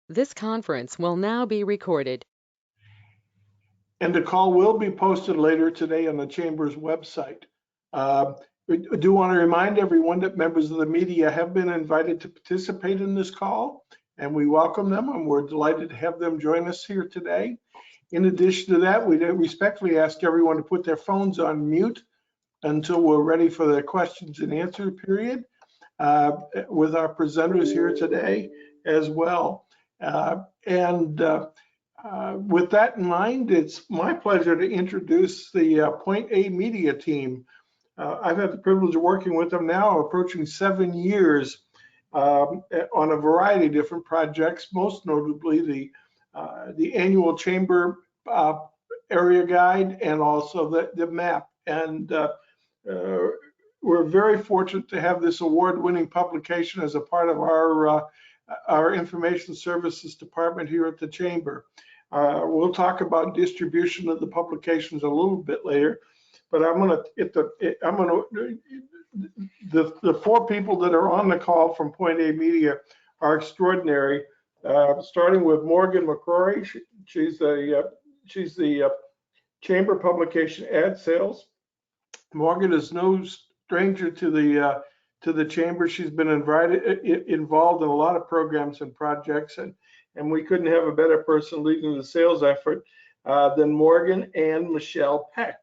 This conference will now be recorded. And the call will be posted later today on the Chamber's website. We do want to remind everyone that members of the media have been invited to participate in this call, and we welcome them, and we're delighted to have them join us here today. In addition to that, we respectfully ask everyone to put their phones on mute until we're ready for the questions and answer period with our presenters here today as well. With that in mind, it's my pleasure to introduce the Point A Media team. I've had the privilege of working with them now approaching 7 years on a variety of different projects, most notably the annual Chamber area guide and also the map. And we're very fortunate to have this award-winning publication as a part of our information services department here at the Chamber. We'll talk about distribution of the publications a little bit later, but the four people that are on the call from Point A Media are extraordinary. Starting with Morgan Mccrory, she's the Chamber Publication Ad Sales. Morgan is no stranger to the Chamber. She's been involved in a lot of programs and projects, and we couldn't have a better person leading the sales effort than Morgan and Michelle Peck.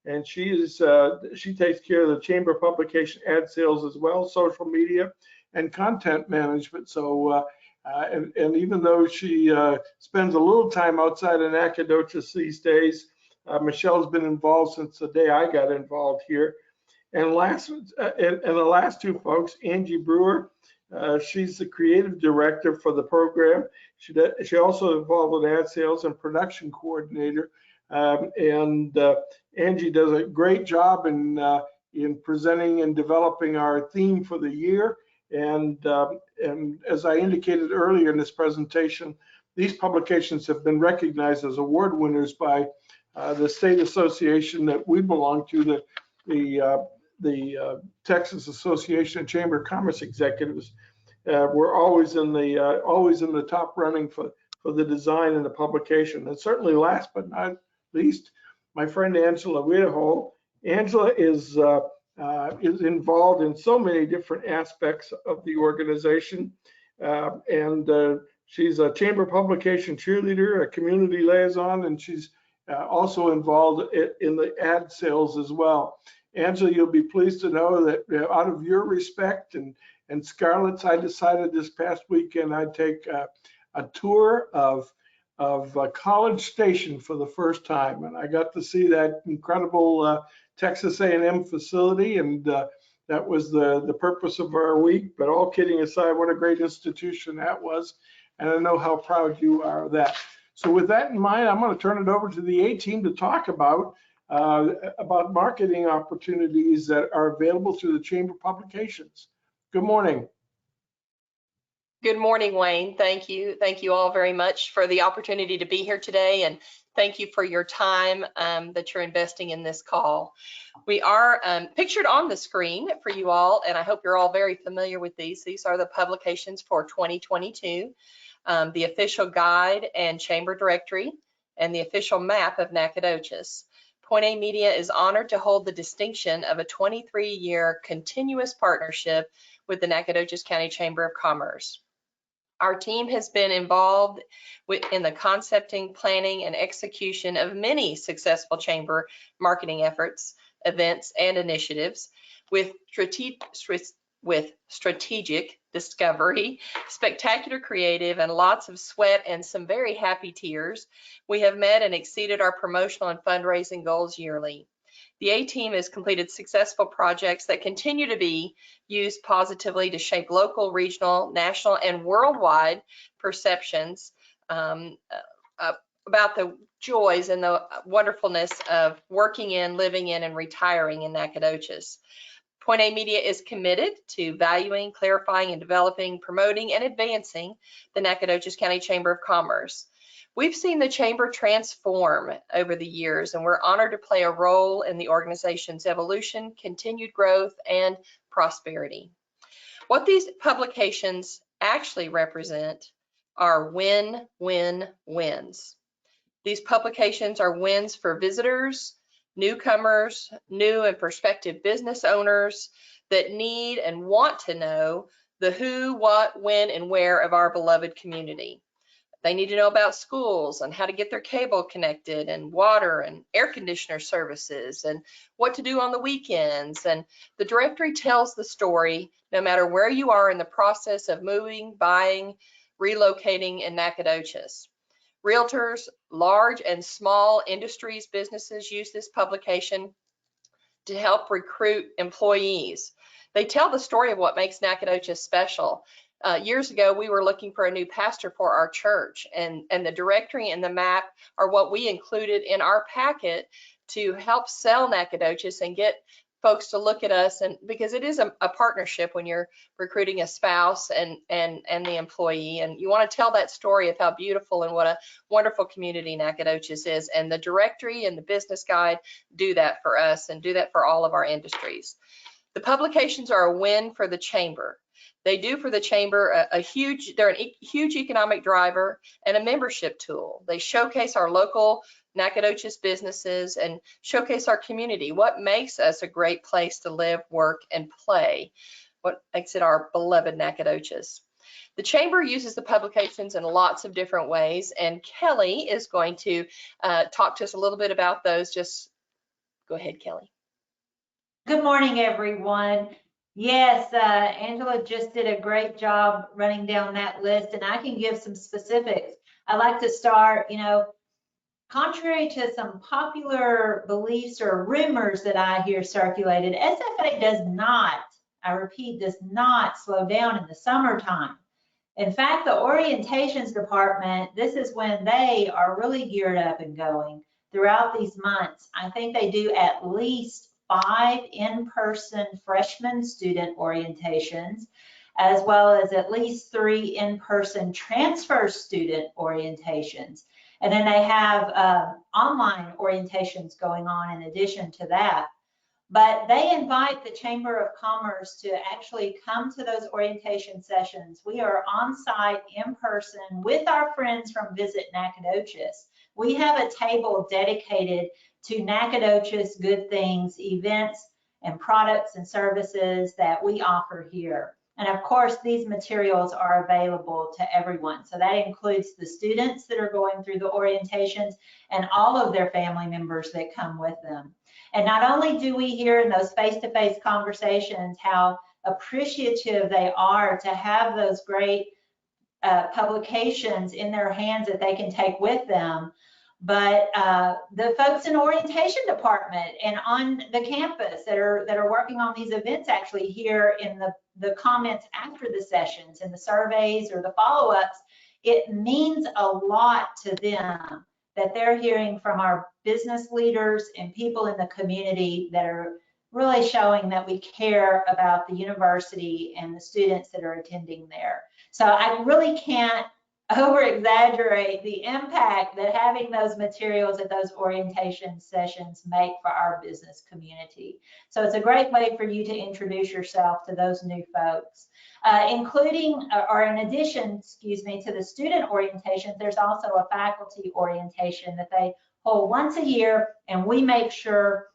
And she takes care of the Chamber Publication ad sales as well, social media and content management. So, and even though she spends a little time outside of Nacogdoches these days, Michelle's been involved since the day I got involved here. And the last two folks, Angie Brewer, she's the creative director for the program. She also involved in ad sales and production coordinator. Angie does a great job in presenting and developing our theme for the year. And as I indicated earlier in this presentation, these publications have been recognized as award winners by the state association that we belong to, the Texas Association of Chamber of Commerce Executives. We're always in the top running for the design and the publication. And certainly, last but not least, my friend Angela Whitahal. Angela is involved in so many different aspects of the organization, and she's a chamber publication cheerleader, a community liaison, and she's also involved in the ad sales as well. Angela, you'll be pleased to know that out of your respect and Scarlett's, I decided this past weekend I'd take a tour of College Station for the first time, and I got to see that incredible Texas A&M facility, and that was the purpose of our week. But all kidding aside, what a great institution that was, and I know how proud you are of that. So with that in mind, I'm going to turn it over to the A team to talk about marketing opportunities that are available through the Chamber publications. Good morning. Good morning, Wayne. Thank you. Thank you all very much for the opportunity to be here today, and thank you for your time that you're investing in this call. We are pictured on the screen for you all, and I hope you're all very familiar with these. These are the publications for 2022, the official guide and chamber directory, and the official map of Nacogdoches. Point A Media is honored to hold the distinction of a 23-year continuous partnership with the Nacogdoches County Chamber of Commerce. Our team has been involved in the concepting, planning, and execution of many successful chamber marketing efforts, events, and initiatives with strategic discovery, spectacular creative, and lots of sweat and some very happy tears. We have met and exceeded our promotional and fundraising goals yearly. The A team has completed successful projects that continue to be used positively to shape local, regional, national, and worldwide perceptions about the joys and the wonderfulness of working in, living in, and retiring in Nacogdoches. Point A Media is committed to valuing, clarifying, and developing, promoting, and advancing the Nacogdoches County Chamber of Commerce. We've seen the Chamber transform over the years, and we're honored to play a role in the organization's evolution, continued growth, and prosperity. What these publications actually represent are win-win-wins. These publications are wins for visitors, newcomers, new and prospective business owners that need and want to know the who, what, when, and where of our beloved community. They need to know about schools and how to get their cable connected, and water and air conditioner services, and what to do on the weekends. And the directory tells the story no matter where you are in the process of moving, buying, relocating in Nacogdoches. Realtors, large and small industries, businesses use this publication to help recruit employees. They tell the story of what makes Nacogdoches special. Years ago, we were looking for a new pastor for our church, and the directory and the map are what we included in our packet to help sell Nacogdoches and get folks to look at us, and because it is a partnership when you're recruiting a spouse and the employee, and you want to tell that story of how beautiful and what a wonderful community Nacogdoches is, and the directory and the business guide do that for us and do that for all of our industries. The publications are a win for the chamber. They do for the chamber they're a huge economic driver and a membership tool. They showcase our local Nacogdoches businesses and showcase our community, what makes us a great place to live, work, and play, what makes it our beloved Nacogdoches. The chamber uses the publications in lots of different ways, and Kelly is going to talk to us a little bit about those. Just go ahead, Kelly. Good morning, everyone. Yes, Angela just did a great job running down that list, and I can give some specifics. I like to start, contrary to some popular beliefs or rumors that I hear circulated, SFA does not, I repeat, does not slow down in the summertime. In fact, the orientations department, this is when they are really geared up and going throughout these months. I think they do at least 5 in-person freshman student orientations, as well as at least 3 in-person transfer student orientations. And then they have online orientations going on in addition to that. But they invite the Chamber of Commerce to actually come to those orientation sessions. We are on site in person with our friends from Visit Nacogdoches. We have a table dedicated to Nacogdoches good things, events, and products and services that we offer here. And of course, these materials are available to everyone. So that includes the students that are going through the orientations and all of their family members that come with them. And not only do we hear in those face-to-face conversations how appreciative they are to have those great publications in their hands that they can take with them, but the folks in orientation department and on the campus that are working on these events actually hear in the comments after the sessions and the surveys or the follow-ups, it means a lot to them that they're hearing from our business leaders and people in the community that are really showing that we care about the university and the students that are attending there. So I really can't over exaggerate the impact that having those materials at those orientation sessions make for our business community. So it's a great way for you to introduce yourself to those new folks. Including, or in addition, excuse me, to the student orientation, there's also a faculty orientation that they hold once a year, and we make sure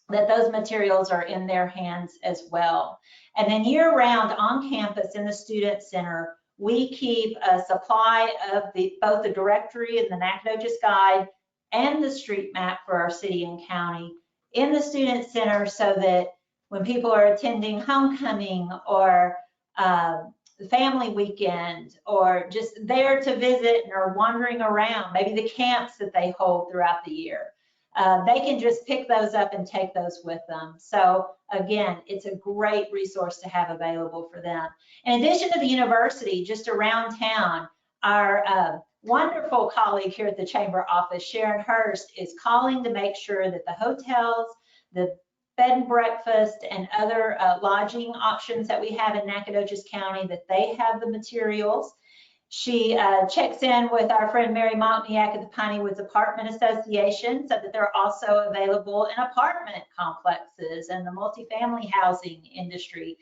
that those materials are in their hands as well. And then year-round on campus in the Student Center, we keep a supply of both the directory and the Nacogdoches Guide and the street map for our city and county in the Student Center, so that when people are attending homecoming or family weekend or just there to visit and are wandering around, maybe the camps that they hold throughout the year, they can just pick those up and take those with them. So again, it's a great resource to have available for them. In addition to the university, just around town, our wonderful colleague here at the Chamber office, Sharon Hurst, is calling to make sure that the hotels, the bed and breakfast, and other lodging options that we have in Nacogdoches County, that they have the materials. She checks in with our friend Mary Montniak at the Piney Woods Apartment Association, so that they're also available in apartment complexes and the multifamily housing industry,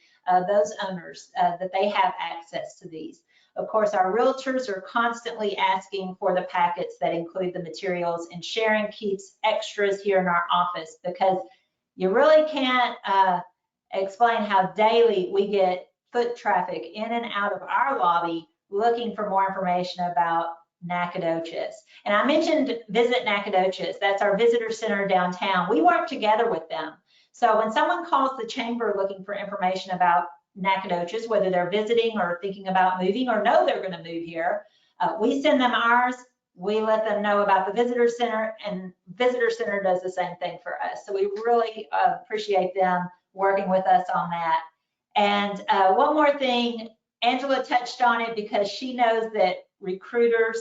those owners, that they have access to these. Of course, our realtors are constantly asking for the packets that include the materials, and Sharon keeps extras here in our office because you really can't explain how daily we get foot traffic in and out of our lobby looking for more information about Nacogdoches. And I mentioned Visit Nacogdoches. That's our visitor center downtown. We work together with them. So when someone calls the chamber looking for information about Nacogdoches, whether they're visiting or thinking about moving or know they're going to move here, we send them ours. We let them know about the visitor center, and visitor center does the same thing for us. So we really appreciate them working with us on that. And one more thing, Angela touched on it because she knows that recruiters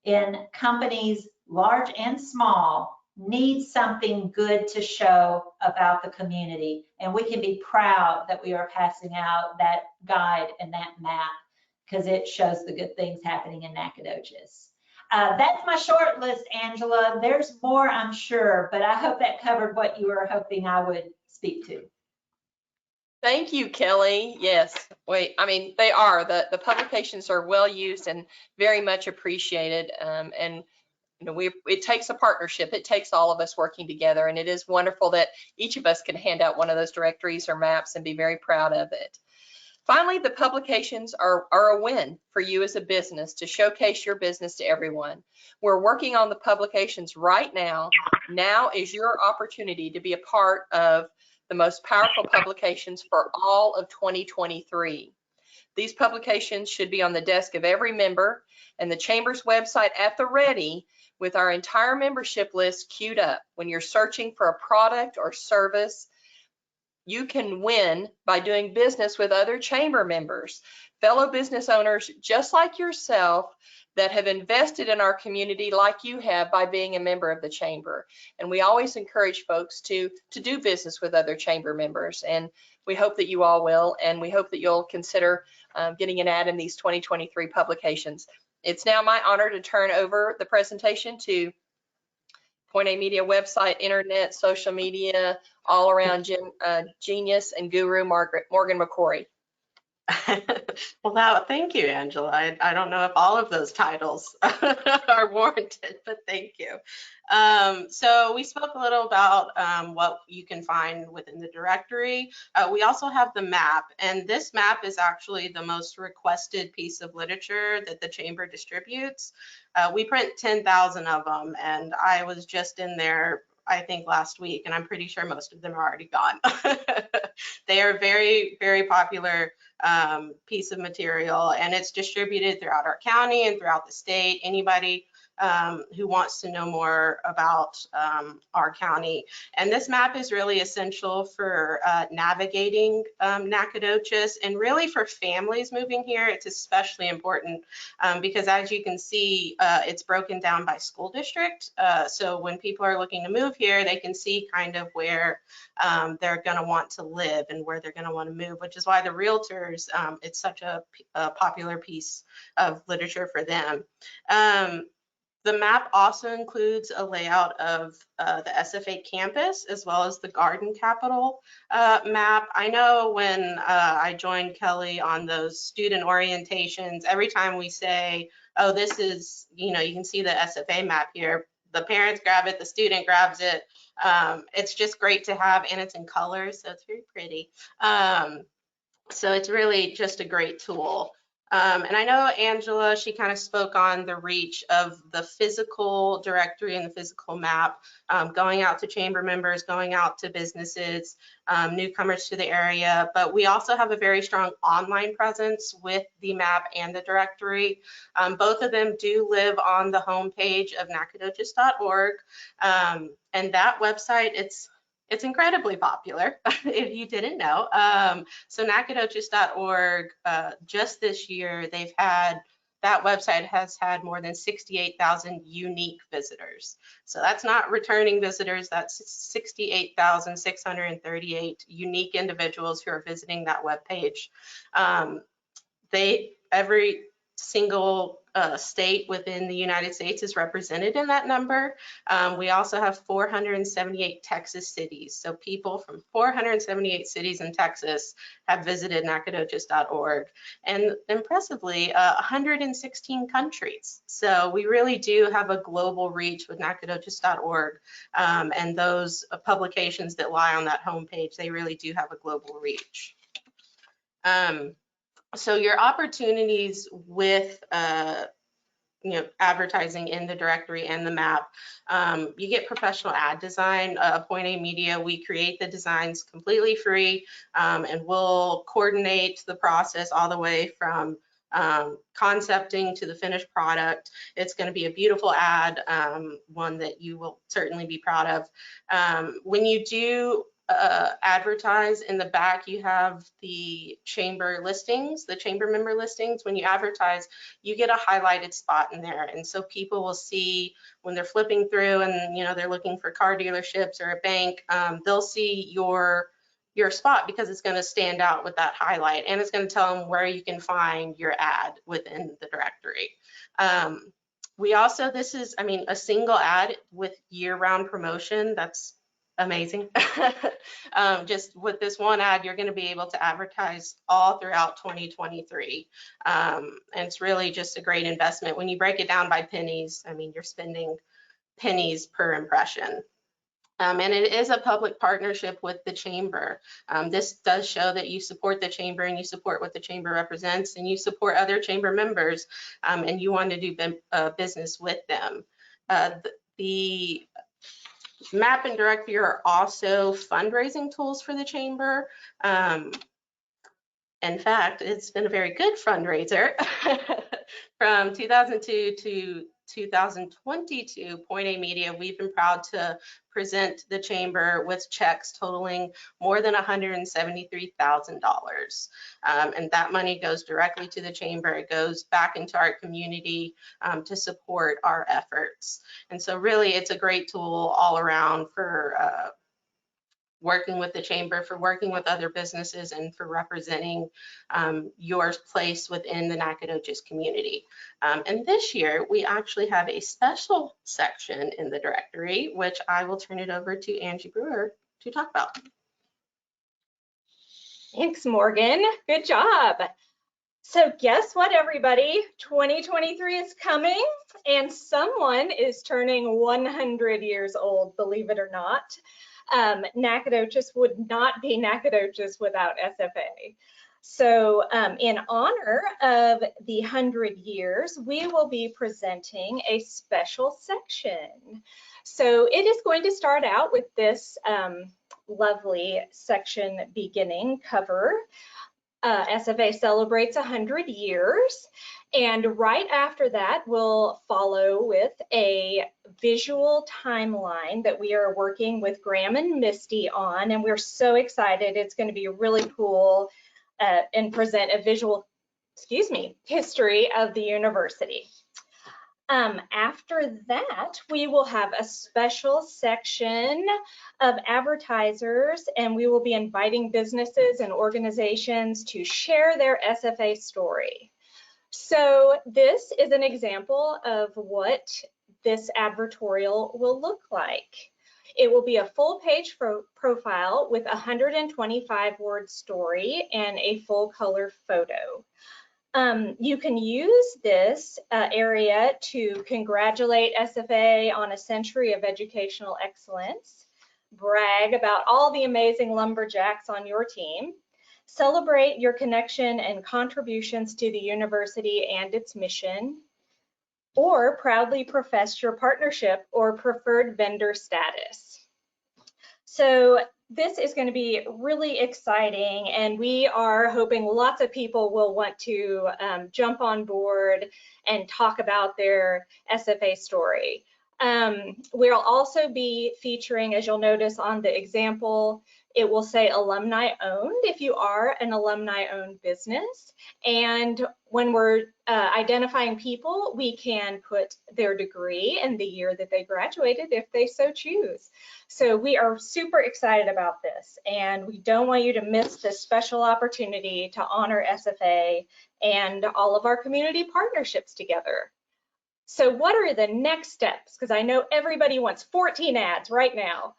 in companies large and small need something good to show about the community. And we can be proud that we are passing out that guide and that map because it shows the good things happening in Nacogdoches. That's my short list, Angela. There's more, I'm sure, but I hope that covered what you were hoping I would speak to. Thank you, Kelly. Yes, I mean, they are. The publications are well used and very much appreciated. And you know, it takes a partnership. It takes all of us working together, and it is wonderful that each of us can hand out one of those directories or maps and be very proud of it. Finally, the publications are a win for you as a business to showcase your business to everyone. We're working on the publications right now. Now is your opportunity to be a part of the most powerful publications for all of 2023. These publications should be on the desk of every member and the Chamber's website at the ready with our entire membership list queued up. When you're searching for a product or service, you can win by doing business with other Chamber members, fellow business owners just like yourself that have invested in our community like you have by being a member of the Chamber. And we always encourage folks to do business with other Chamber members. And we hope that you all will, and we hope that you'll consider getting an ad in these 2023 publications. It's now my honor to turn over the presentation to Point A Media website, internet, social media, all around genius and guru, Morgan Mccrory. Well, thank you, Angela. I don't know if all of those titles are warranted, but thank you. So we spoke a little about what you can find within the directory. We also have the map, and this map is actually the most requested piece of literature that the Chamber distributes. We print 10,000 of them, and I was just in there, I think, last week, and I'm pretty sure most of them are already gone. They are very, very popular piece of material, and it's distributed throughout our county and throughout the state. Anybody who wants to know more about our county. And this map is really essential for navigating Nacogdoches, and really for families moving here. It's especially important because, as you can see, it's broken down by school district. So when people are looking to move here, they can see kind of where they're going to want to live and where they're going to want to move, which is why the realtors, it's such a popular piece of literature for them. The map also includes a layout of the SFA campus as well as the Garden Capital map. I know when I joined Kelly on those student orientations, every time we say, oh, this is, you know, you can see the SFA map here, the parents grab it, the student grabs it. It's just great to have, and it's in colors, so it's very pretty. So it's really just a great tool. And I know Angela, she kind of spoke on the reach of the physical directory and the physical map, going out to Chamber members, going out to businesses, newcomers to the area. But we also have a very strong online presence with the map and the directory. Both of them do live on the homepage of Nacogdoches.org. And that website, it's incredibly popular, if you didn't know. So Nacogdoches.org, just this year, that website has had more than 68,000 unique visitors. So that's not returning visitors, that's 68,638 unique individuals who are visiting that webpage. Every single state within the United States is represented in that number. We also have 478 Texas cities. So people from 478 cities in Texas have visited Nacogdoches.org, and impressively 116 countries. So we really do have a global reach with Nacogdoches.org, and those publications that lie on that homepage, they really do have a global reach. So your opportunities with advertising in the directory and the map, you get professional ad design. Point A Media, we create the designs completely free, and we'll coordinate the process all the way from concepting to the finished product. It's going to be a beautiful ad, one that you will certainly be proud of. When you do advertise, in the back you have the chamber listings, the chamber member listings. When you advertise, you get a highlighted spot in there, and so people will see when they're flipping through and they're looking for car dealerships or a bank, they'll see your spot because it's going to stand out with that highlight, and it's going to tell them where you can find your ad within the directory. We also, this is, a single ad with year-round promotion. That's amazing. Just with this one ad, you're going to be able to advertise all throughout 2023. And it's really just a great investment. When you break it down by pennies, you're spending pennies per impression. And it is a public partnership with the chamber. This does show that you support the chamber and you support what the chamber represents, and you support other chamber members, and you want to do business with them. The map and directory are also fundraising tools for the chamber. In fact, it's been a very good fundraiser. From 2002 to 2022, Point A Media, we've been proud to present the chamber with checks totaling more than $173,000. And that money goes directly to the chamber. It goes back into our community to support our efforts. And so really, it's a great tool all around for working with the chamber, for working with other businesses, and for representing your place within the Nacogdoches community. And this year, we actually have a special section in the directory, which I will turn it over to Angie Brewer to talk about. Thanks, Morgan. Good job. So guess what, everybody? 2023 is coming, and someone is turning 100 years old, believe it or not. Nacogdoches would not be Nacogdoches without SFA. So in honor of the 100 years, we will be presenting a special section. So it is going to start out with this lovely section beginning cover. SFA celebrates 100 years, and right after that we'll follow with a visual timeline that we are working with Graham and Misty on, and we're so excited. It's going to be really cool and present a visual, history of the university. After that, we will have a special section of advertisers, and we will be inviting businesses and organizations to share their SFA story. So this is an example of what this advertorial will look like. It will be a full page profile with a 125-word story and a full color photo. You can use this area to congratulate SFA on a century of educational excellence, brag about all the amazing lumberjacks on your team, celebrate your connection and contributions to the university and its mission, or proudly profess your partnership or preferred vendor status. So this is going to be really exciting, and we are hoping lots of people will want to jump on board and talk about their SFA story. We'll also be featuring, as you'll notice on the example, It will say alumni owned if you are an alumni owned business. And when we're identifying people, we can put their degree and the year that they graduated if they so choose. So we are super excited about this, and we don't want you to miss this special opportunity to honor SFA and all of our community partnerships together. So what are the next steps? Because I know everybody wants 14 ads right now.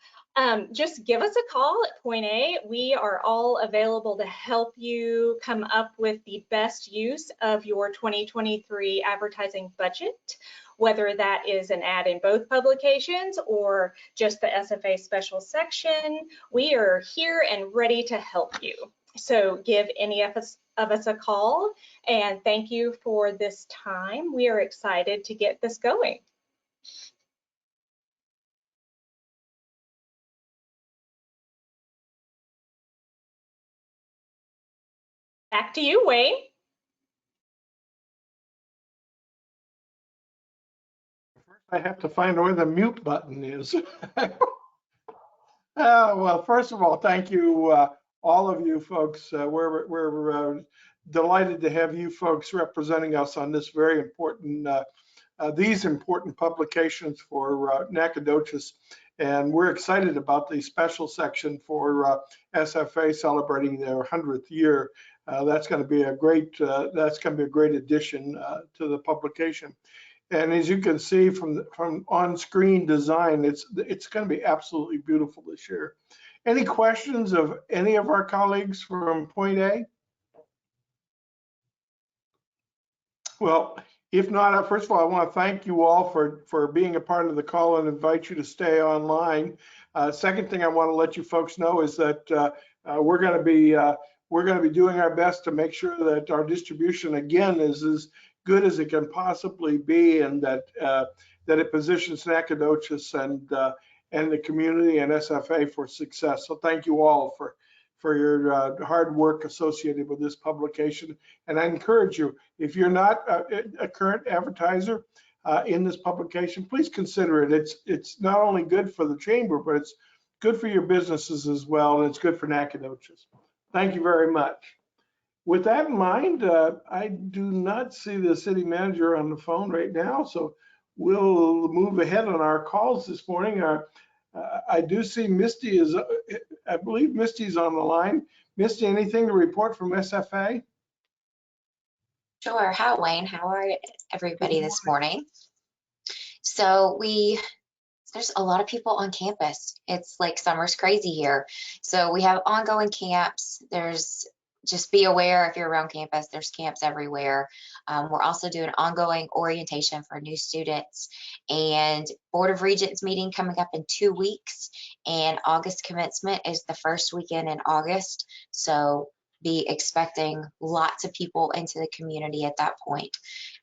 Just give us a call at Point A. We are all available to help you come up with the best use of your 2023 advertising budget, whether that is an ad in both publications or just the SFA special section. We are here and ready to help you. So give any of us a call, and thank you for this time. We are excited to get this going. Back to you, Wayne. I have to find where the mute button is. Well, first of all, thank you, all of you folks. We're delighted to have you folks representing us on this very important, these important publications for Nacogdoches. And we're excited about the special section for SFA celebrating their 100th year. That's going to be a great, addition to the publication. And as you can see from on-screen design, it's going to be absolutely beautiful this year. Any questions of any of our colleagues from Point A? Well, if not, first of all, I want to thank you all for being a part of the call and invite you to stay online. Second thing I want to let you folks know is that we're going to be doing our best to make sure that our distribution again is as good as it can possibly be, and that it positions Nacogdoches and the community and SFA for success. So thank you all for your hard work associated with this publication. And I encourage you, if you're not a current advertiser in this publication, please consider it. It's not only good for the chamber, but it's good for your businesses as well, and it's good for Nacogdoches. Thank you very much. With that in mind, I do not see the city manager on the phone right now, so we'll move ahead on our calls this morning. I do see Misty I believe Misty's on the line. Misty, anything to report from SFA? Sure. Hi, Wayne. How are everybody this morning? So there's a lot of people on campus. It's like summer's crazy here. So we have ongoing camps. Just be aware if you're around campus, there's camps everywhere. We're also doing ongoing orientation for new students, and Board of Regents meeting coming up in 2 weeks, and August commencement is the first weekend in August. So be expecting lots of people into the community at that point.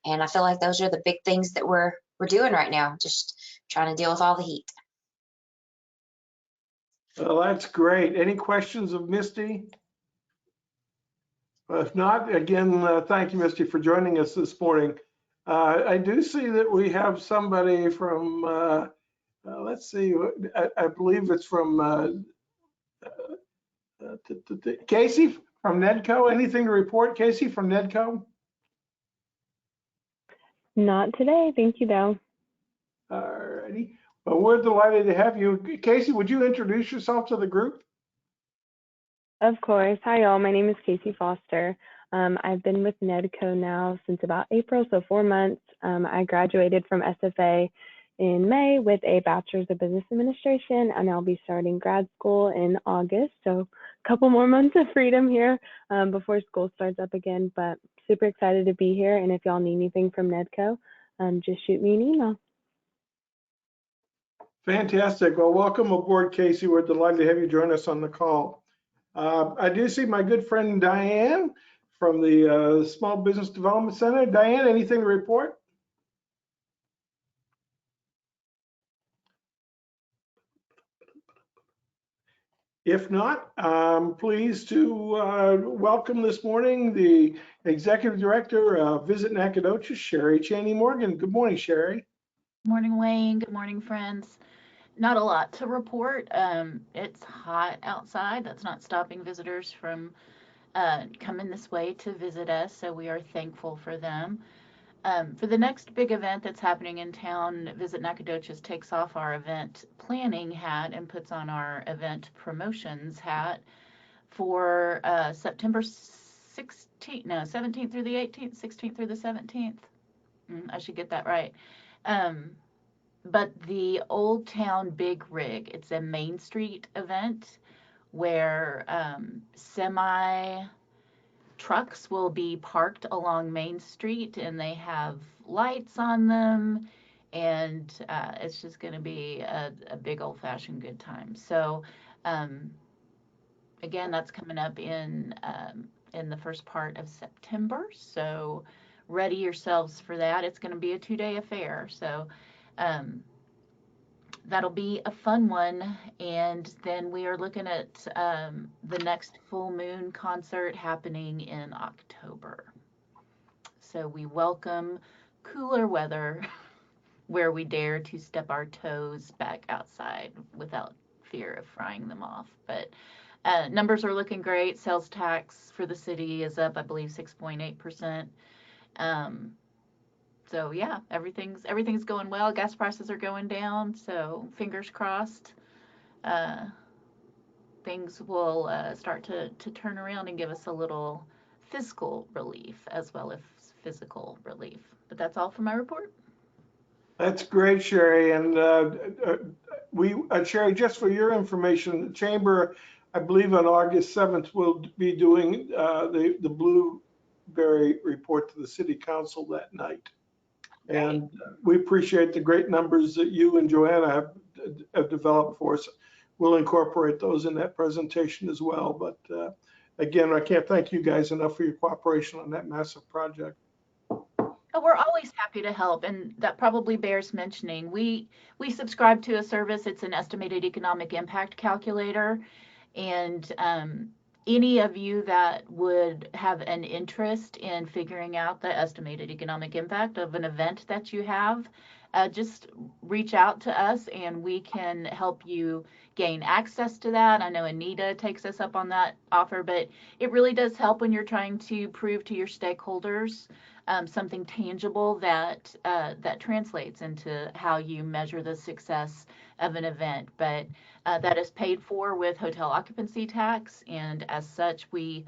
And I feel like those are the big things that we're doing right now, just trying to deal with all the heat. Well, that's great. Any questions of Misty? If not, again, thank you, Misty, for joining us this morning. I do see that we have somebody from, let's see, I believe it's from Casey from NEDCO. Anything to report, Casey, from NEDCO? Not today, thank you, though. All righty. Well, we're delighted to have you. Casey, would you introduce yourself to the group? Of course. Hi, all. My name is Casey Foster. I've been with NEDCO now since about April, so 4 months. I graduated from SFA in May with a Bachelor's of Business Administration, and I'll be starting grad school in August. So a couple more months of freedom here before school starts up again, but super excited to be here. And if y'all need anything from NEDCO, just shoot me an email. Fantastic. Well, welcome aboard, Casey. We're delighted to have you join us on the call. I do see my good friend Diane from the Small Business Development Center. Diane, anything to report? If not, I'm pleased to welcome this morning the Executive Director of Visit Nacogdoches, Sherry Chaney Morgan. Good morning, Sherry. Good morning, Wayne. Good morning, friends. Not a lot to report. It's hot outside. That's not stopping visitors from coming this way to visit us, so we are thankful for them. For the next big event that's happening in town, Visit Nacogdoches takes off our event planning hat and puts on our event promotions hat for September 16th, no, 17th through the 18th, 16th through the 17th. I should get that right. But the Old Town Big Rig, it's a Main Street event where semi trucks will be parked along Main Street and they have lights on them, and it's just going to be a big old-fashioned good time. So again, that's coming up in the first part of September, so ready yourselves for that. It's going to be a 2-day affair, so that'll be a fun one. And then we are looking at the next full moon concert happening in October. So we welcome cooler weather where we dare to step our toes back outside without fear of frying them off. But numbers are looking great. Sales tax for the city is up, I believe, 6.8%. So yeah, everything's going well. Gas prices are going down, so fingers crossed. Things will start to turn around and give us a little fiscal relief as well as physical relief. But that's all for my report. That's great, Sherry. And Sherry, just for your information, the Chamber, I believe on August 7th, will be doing the Blueberry report to the City Council that night. And we appreciate the great numbers that you and Joanna have developed for us. We'll incorporate those in that presentation as well. But again, I can't thank you guys enough for your cooperation on that massive project. Oh, we're always happy to help, and that probably bears mentioning. We subscribe to a service. It's an estimated economic impact calculator, and any of you that would have an interest in figuring out the estimated economic impact of an event that you have, just reach out to us and we can help you gain access to that. I know Anita takes us up on that offer, but it really does help when you're trying to prove to your stakeholders something tangible that translates into how you measure the success of an event. But that is paid for with hotel occupancy tax, and as such, we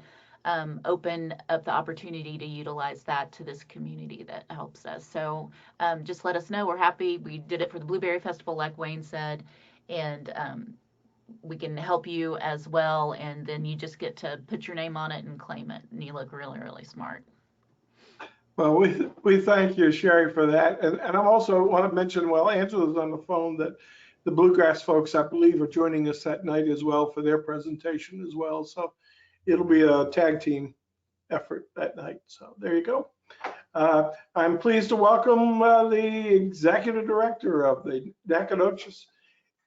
open up the opportunity to utilize that to this community that helps us. So just let us know. We're happy. We did it for the Blueberry Festival, like Wayne said, and we can help you as well. And then you just get to put your name on it and claim it, and you look really, really smart. Well, we thank you, Sherry, for that. And I also want to mention, while Angela's on the phone, that the Bluegrass folks, I believe, are joining us that night as well for their presentation as well. So it'll be a tag team effort that night. So there you go. I'm pleased to welcome the executive director of the Nacogdoches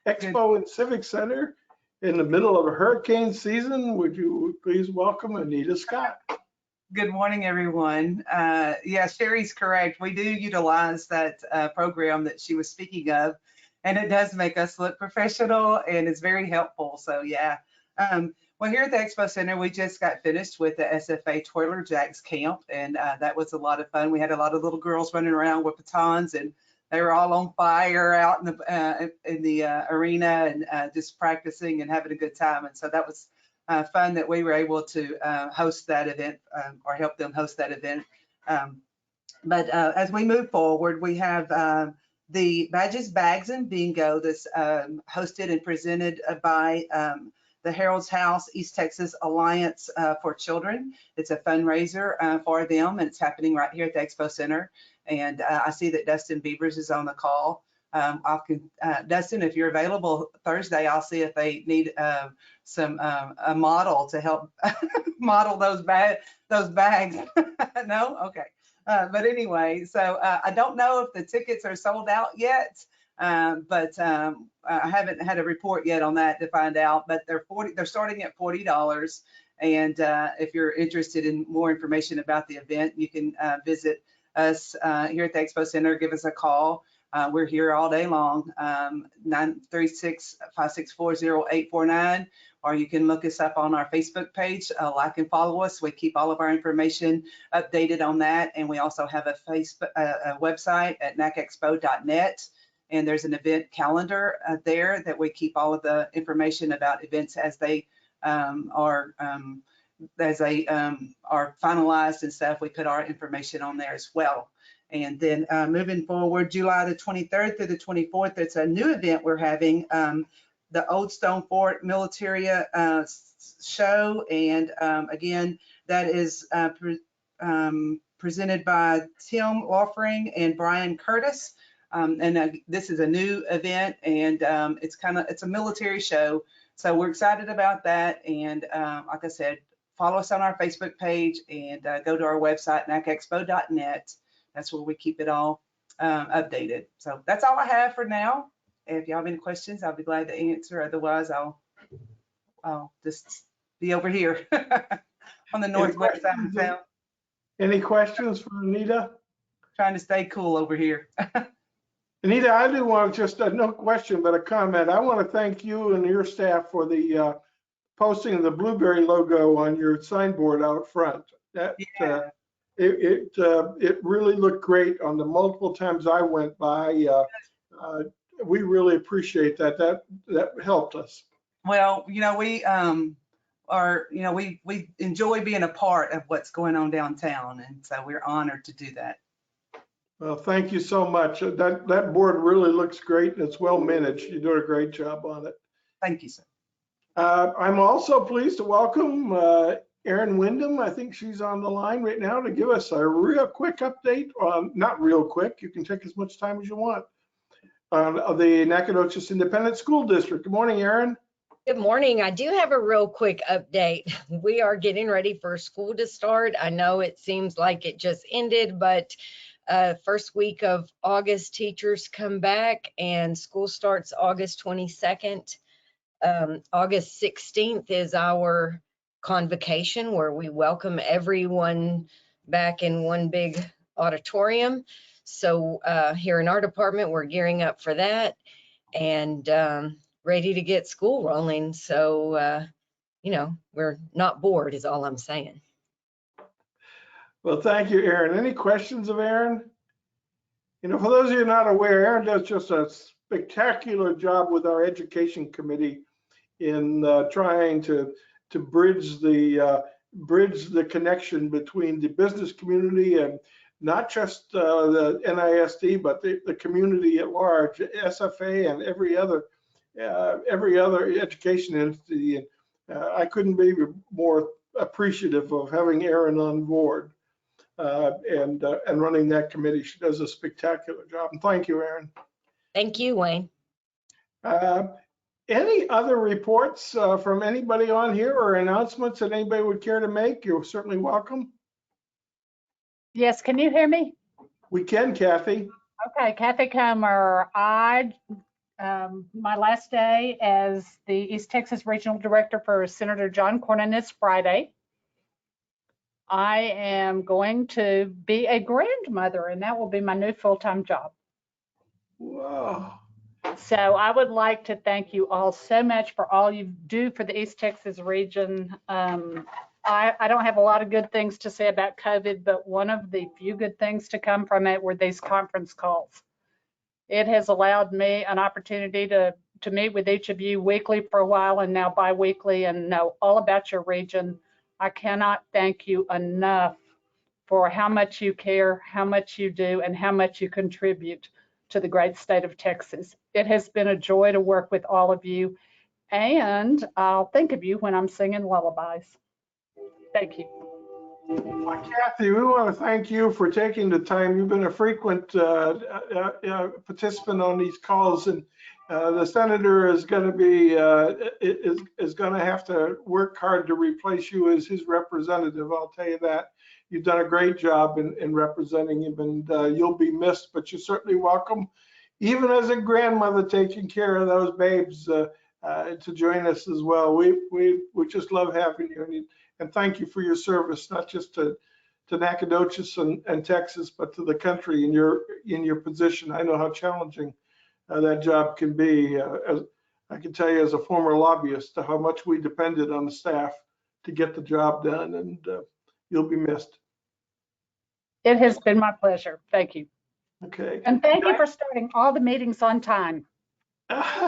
Expo and Civic Center in the middle of a hurricane season. Would you please welcome Anita Scott? Good morning, everyone. Yeah, Sherry's correct. We do utilize that program that she was speaking of, and it does make us look professional and it's very helpful. So yeah. Well, here at the Expo Center, we just got finished with the SFA Twirler Jacks camp, and that was a lot of fun. We had a lot of little girls running around with batons, and they were all on fire out in the arena and just practicing and having a good time. And so that was fun that we were able to host that event or help them host that event. But as we move forward, we have the Badges, Bags, and Bingo that's hosted and presented by the Harold's House East Texas Alliance for Children. It's a fundraiser for them, and it's happening right here at the Expo Center. And I see that Dustin Beavers is on the call. Dustin, if you're available Thursday, I'll see if they need a model to help model those bags. No? Okay. But anyway, so I don't know if the tickets are sold out yet, but I haven't had a report yet on that to find out, but they're starting at $40. And if you're interested in more information about the event, you can visit us here at the Expo Center, give us a call. We're here all day long, 936-564-0849, or you can look us up on our Facebook page, like and follow us. We keep all of our information updated on that. And we also have a website at nacexpo.net. And there's an event calendar there that we keep all of the information about events as they are finalized and stuff. We put our information on there as well. And then moving forward, July the 23rd through the 24th, it's a new event we're having, the Old Stone Fort Military Show. And again, that is presented by Tim Offering and Brian Curtis. This is a new event, and it's a military show. So we're excited about that. And like I said, follow us on our Facebook page and go to our website, nacexpo.net. That's where we keep it all updated. So that's all I have for now. If you have any questions, I'll be glad to answer. Otherwise, I'll just be over here on the northwest side of town. Any questions for Anita? Trying to stay cool over here. Anita, I do want to just, no question, but a comment. I want to thank you and your staff for the posting of the Blueberry logo on your signboard out front. That, yeah. It really looked great on the multiple times I went by. We really appreciate that. That helped us. Well, we we enjoy being a part of what's going on downtown, and so we're honored to do that. Well, thank you so much. That board really looks great, and it's well managed. You do a great job on it. Thank you, sir. I'm also pleased to welcome Erin Windham. I think she's on the line right now to give us a real quick update on, not real quick, you can take as much time as you want, on the Nacogdoches Independent School District. Good morning, Erin. Good morning. I do have a real quick update. We are getting ready for school to start. I know it seems like it just ended, but first week of August, teachers come back and school starts August 22nd. August 16th is our convocation where we welcome everyone back in one big auditorium. So here in our department, we're gearing up for that and ready to get school rolling. So, we're not bored is all I'm saying. Well, thank you, Erin. Any questions of Erin? For those of you not aware, Erin does just a spectacular job with our education committee in trying to bridge the connection between the business community and not just the NISD, but the community at large, SFA and every other education entity. And I couldn't be more appreciative of having Erin on board and running that committee. She does a spectacular job. And thank you, Erin. Thank you, Wayne. Any other reports from anybody on here or announcements that anybody would care to make? You're certainly welcome. Yes, can you hear me? We can, Kathy. Okay, Kathy Comer. My last day as the East Texas Regional Director for Senator John Cornyn is Friday. I am going to be a grandmother, and that will be my new full-time job. Wow. So I would like to thank you all so much for all you do for the East Texas region. I don't have a lot of good things to say about COVID, but one of the few good things to come from it were these conference calls. It has allowed me an opportunity to meet with each of you weekly for a while and now bi-weekly and know all about your region. I cannot thank you enough for how much you care, how much you do, and how much you contribute to the great state of Texas. It has been a joy to work with all of you, and I'll think of you when I'm singing lullabies. Thank you. Well, Kathy, we want to thank you for taking the time. You've been a frequent participant on these calls, and the senator is going to be is going to have to work hard to replace you as his representative. I'll tell you that. You've done a great job in representing him, and you'll be missed, but you're certainly welcome, even as a grandmother taking care of those babes, to join us as well. We just love having you, and thank you for your service, not just to to Nacogdoches and Texas, but to the country in your position. I know how challenging that job can be. As I can tell you as a former lobbyist, how much we depended on the staff to get the job done, and you'll be missed. It has been my pleasure. Thank you. Okay. And thank you for starting all the meetings on time.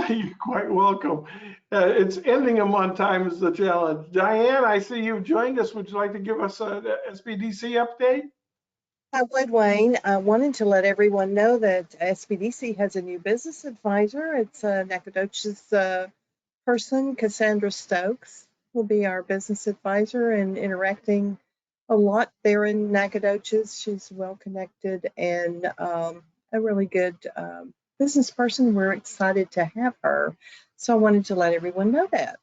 You're quite welcome. It's ending them on time is the challenge. Diane, I see you've joined us. Would you like to give us a Sbdc update? I would, Wayne. I wanted to let everyone know that Sbdc has a new business advisor. It's Nacogdoches person, Cassandra Stokes, will be our business advisor and interacting a lot there in Nacogdoches. She's well connected and a really good business person. We're excited to have her. So I wanted to let everyone know that.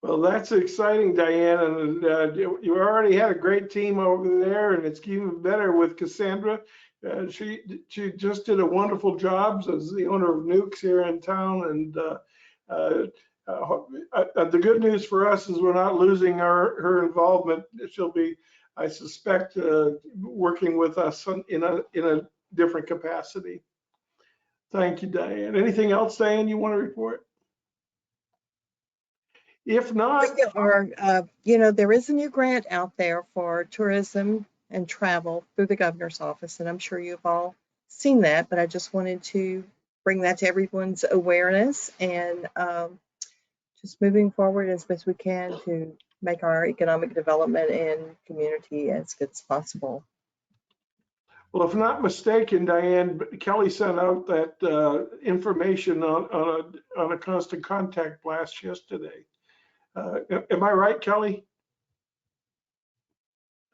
Well, that's exciting, Diane, and you already had a great team over there, and it's even better with Cassandra. She just did a wonderful job as the owner of Nukes here in town, and the good news for us is we're not losing her involvement. She'll be, I suspect, working with us in a different capacity. Thank you, Diane. Anything else, Diane, you want to report? If not, there is a new grant out there for tourism and travel through the governor's office, and I'm sure you've all seen that, but I just wanted to bring that to everyone's awareness and just moving forward as best we can to make our economic development and community as good as possible. well, if not mistaken, Diane, Kelly sent out that information on a constant contact blast yesterday. Am I right, Kelly?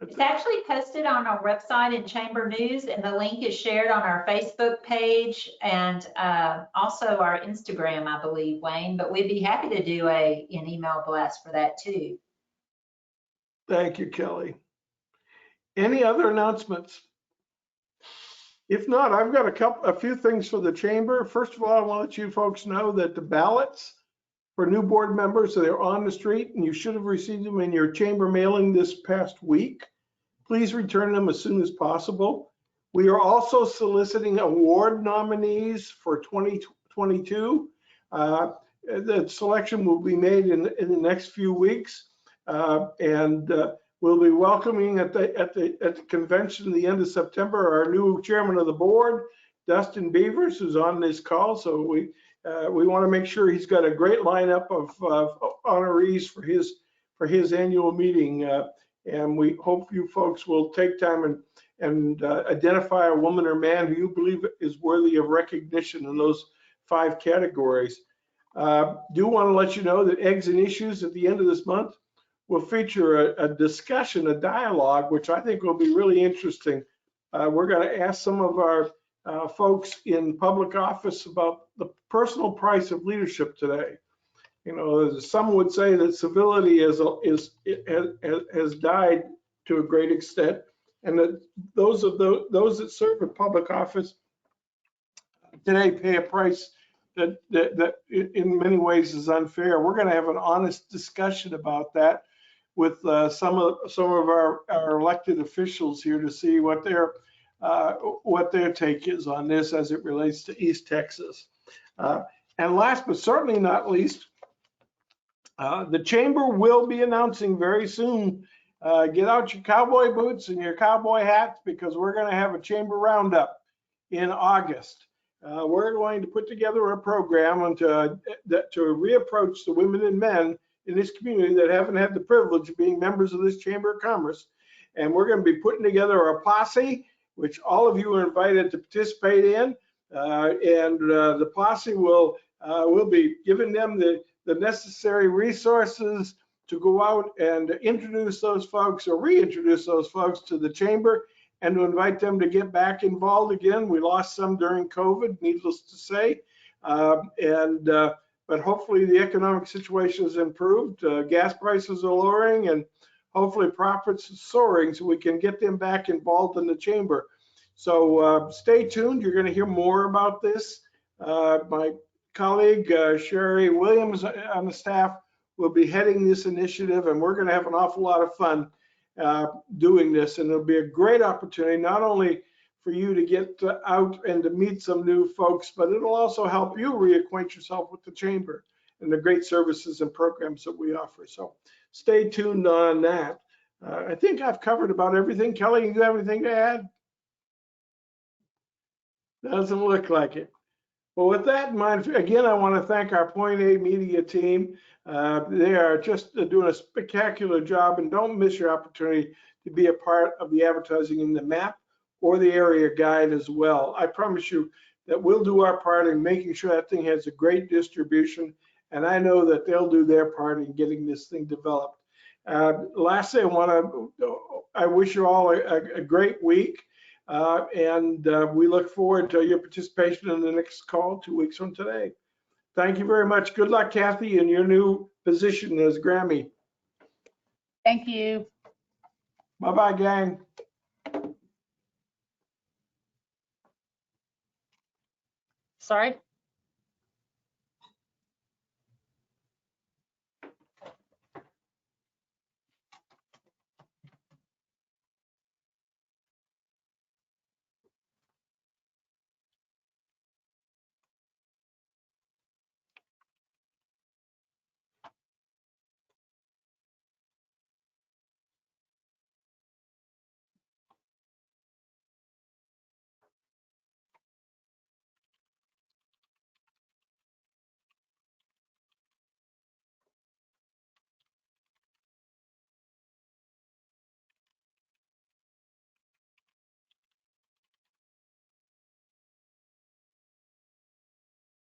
It's actually posted on our website in Chamber News, and the link is shared on our Facebook page and also our Instagram, I believe, Wayne. But we'd be happy to do an email blast for that too. Thank you, Kelly. Any other announcements? If not, I've got a few things for the chamber. First of all, I want to let you folks know that the ballots for new board members, they're on the street, and you should have received them in your chamber mailing this past week. Please return them as soon as possible. We are also soliciting award nominees for 2022. The selection will be made in the next few weeks, and we'll be welcoming at the convention at the end of September our new chairman of the board, Dustin Beavers, who's on this call. So we want to make sure he's got a great lineup of honorees for his annual meeting, and we hope you folks will take time and identify a woman or man who you believe is worthy of recognition in those 5 categories. Do want to let you know that Eggs and Issues at the end of this month will feature a discussion, a dialogue, which I think will be really interesting. We're going to ask some of our folks in public office about the personal price of leadership today. You know, some would say that civility has died to a great extent, and that those that serve in public office today pay a price that in many ways is unfair. We're going to have an honest discussion about that with some of our elected officials here to see what their take is on this as it relates to East Texas. And last but certainly not least, the chamber will be announcing very soon, get out your cowboy boots and your cowboy hats, because we're going to have a chamber roundup in August. We're going to put together a program to reapproach the women and men in this community that haven't had the privilege of being members of this Chamber of Commerce. And we're going to be putting together a posse, which all of you are invited to participate in. The posse will be giving them the necessary resources to go out and introduce those folks or reintroduce those folks to the chamber and to invite them to get back involved again. We lost some during COVID, needless to say. But hopefully the economic situation has improved. Gas prices are lowering, and hopefully profits are soaring, so we can get them back involved in the chamber. So stay tuned. You're going to hear more about this. My colleague, Sherry Williams on the staff will be heading this initiative, and we're going to have an awful lot of fun doing this, and it'll be a great opportunity not only for you to get out and to meet some new folks, but it'll also help you reacquaint yourself with the chamber and the great services and programs that we offer. So stay tuned on that. I think I've covered about everything. Kelly, you have anything to add? Doesn't look like it. Well, with that in mind, again, I want to thank our Point A media team. They are just doing a spectacular job, and don't miss your opportunity to be a part of the advertising in the map or the area guide as well. I promise you that we'll do our part in making sure that thing has a great distribution, and I know that they'll do their part in getting this thing developed. Lastly, I wish you all a great week, and we look forward to your participation in the next call 2 weeks from today. Thank you very much. Good luck, Kathy, in your new position as Grammy. Thank you. Bye-bye, gang. Sorry.